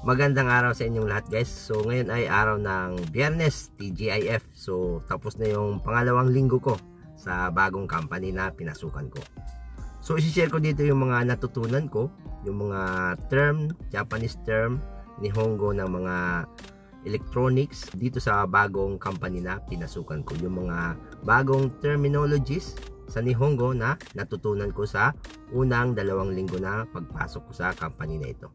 Magandang araw sa inyong lahat guys. So ngayon ay araw ng Biyernes, TGIF. So tapos na yung pangalawang linggo ko sa bagong company na pinasukan ko. So isi-share ko dito yung mga natutunan ko, yung mga term, Japanese term, Nihongo ng mga electronics dito sa bagong company na pinasukan ko. Yung mga bagong terminologies sa Nihongo na natutunan ko sa unang 2 linggo na pagpasok ko sa company na ito.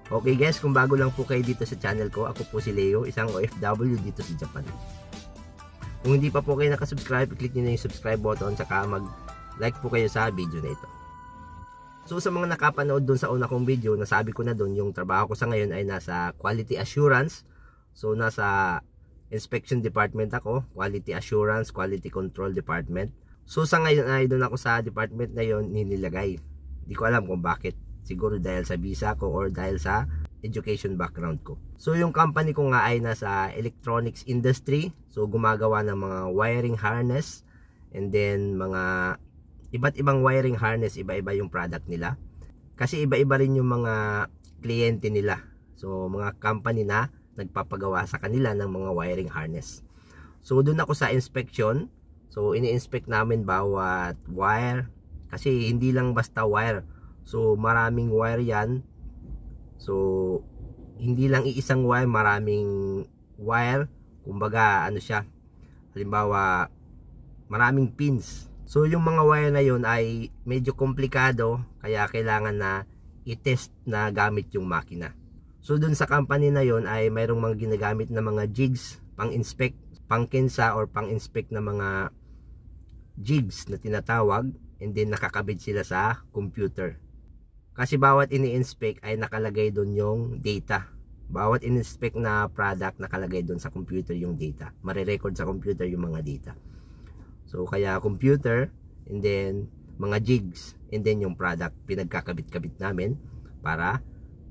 Okay guys, kung bago lang po kayo dito sa channel ko, ako po si Leo, isang OFW dito sa Japan. Kung hindi pa po kayo nakasubscribe, click nyo na yung subscribe button, saka mag-like po kayo sa video na ito. So sa mga nakapanood dun sa una kong video, nasabi ko na dun, yung trabaho ko sa ngayon ay nasa quality assurance. So nasa inspection department ako, quality assurance, quality control department. So sa ngayon ay dun ako sa department na yon ninilagay. Hindi ko alam kung bakit. Siguro dahil sa visa ko or dahil sa education background ko. So yung company ko nga ay nasa electronics industry. So gumagawa ng mga wiring harness and then mga iba't ibang wiring harness, iba-iba yung product nila. Kasi iba-iba rin yung mga kliyente nila. So mga company na nagpapagawa sa kanila ng mga wiring harness. So doon ako sa inspection. So ini-inspect namin bawat wire. Kasi hindi lang basta wire. So maraming wire yan. So hindi lang iisang wire, maraming wire. Kumbaga ano siya, halimbawa maraming pins. So yung mga wire na yun ay medyo komplikado, kaya kailangan na i-test na gamit yung makina. So dun sa company na yun ay mayroong mga ginagamit na mga jigs pang-inspect, pang-kinsa or pang-inspect na mga jigs na tinatawag, and then nakakabit sila sa computer. Kasi bawat ini-inspect ay nakalagay doon yung data. Bawat in-inspect na product nakalagay doon sa computer yung data. Mare-record sa computer yung mga data. So kaya computer, and then mga jigs, and then yung product pinagkakabit-kabit namin para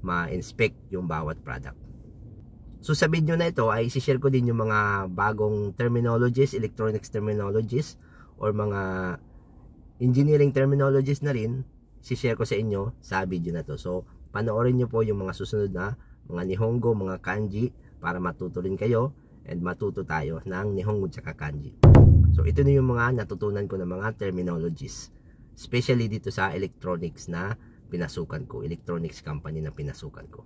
ma-inspect yung bawat product. So sa video na ito ay isi-share ko din yung mga bagong terminologies, electronics terminologies, or mga engineering terminologies na rin. I-share ko sa inyo sa video na to. So panoorin nyo po yung mga susunod na mga Nihongo, mga kanji, para matuto rin kayo and matuto tayo ng Nihongo tsaka kanji. So ito na yung mga natutunan ko ng mga terminologies, especially dito sa electronics na pinasukan ko, electronics company na pinasukan ko.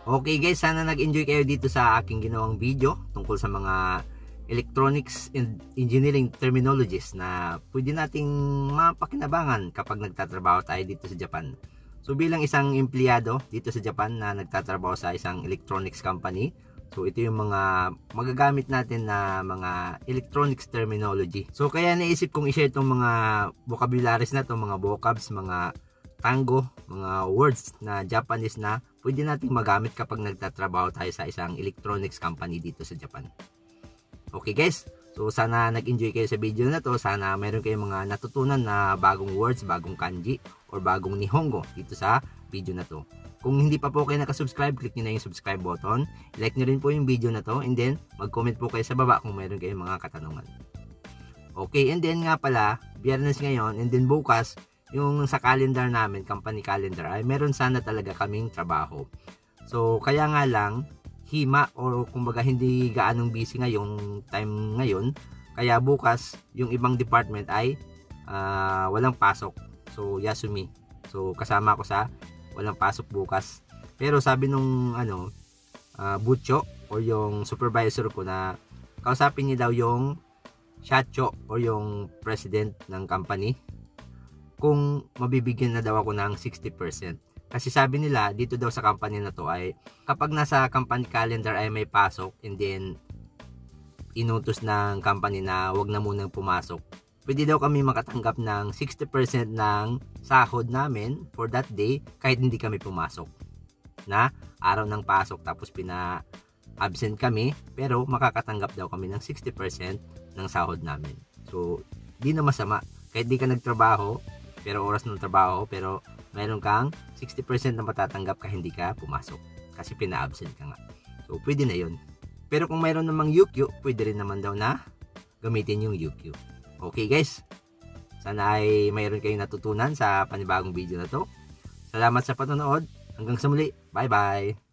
Okay guys, sana nag-enjoy kayo dito sa aking ginawang video tungkol sa mga electronics and engineering terminologies na pwede nating mapakinabangan kapag nagtatrabaho tayo dito sa Japan. So bilang isang empleyado dito sa Japan na nagtatrabaho sa isang electronics company, so ito yung mga magagamit natin na mga electronics terminology. So kaya naisip kong i-share itong mga vocabularies na to, mga vocabs, mga tango, mga words na Japanese na pwede nating magamit kapag nagtatrabaho tayo sa isang electronics company dito sa Japan. Okay guys, so sana nag-enjoy kayo sa video na to. Sana meron kayong mga natutunan na bagong words, bagong kanji, or bagong Nihongo dito sa video na to. Kung hindi pa po kayo nakasubscribe, click nyo na yung subscribe button. Like nyo rin po yung video na to, and then mag-comment po kayo sa baba kung meron kayong mga katanungan. Okay, and then nga pala, Biyernes ngayon, and then bukas, yung sa calendar namin, company calendar, ay meron sana talaga kaming trabaho. So, kaya nga lang, hima, or kumbaga hindi gaanong busy ngayong time ngayon, kaya bukas, yung ibang department ay walang pasok. So, Yasumi. So, kasama ko sa walang pasok bukas. Pero sabi nung Butcho or yung supervisor ko na kausapin niya daw yung Shacho or yung president ng company kung mabibigyan na daw ako ng 60%. Kasi sabi nila dito daw sa company na to ay kapag nasa company calendar ay may pasok and then inutos ng company na wag na munang pumasok, pwede daw kami makatanggap ng 60% ng sahod namin for that day kahit hindi kami pumasok. Na araw ng pasok tapos absent kami, pero makakatanggap daw kami ng 60% ng sahod namin. So, di na masama. Kahit di ka nagtrabaho, pero oras ng trabaho, pero mayroon kang 60% na matatanggap kahit hindi ka pumasok. Kasi absent ka nga. So, pwede na yun. Pero kung mayroon namang UQ, pwede rin naman daw na gamitin yung UQ. Okay guys, sana ay mayroon kayong natutunan sa panibagong video na to. Salamat sa panonood. Hanggang sa muli. Bye bye.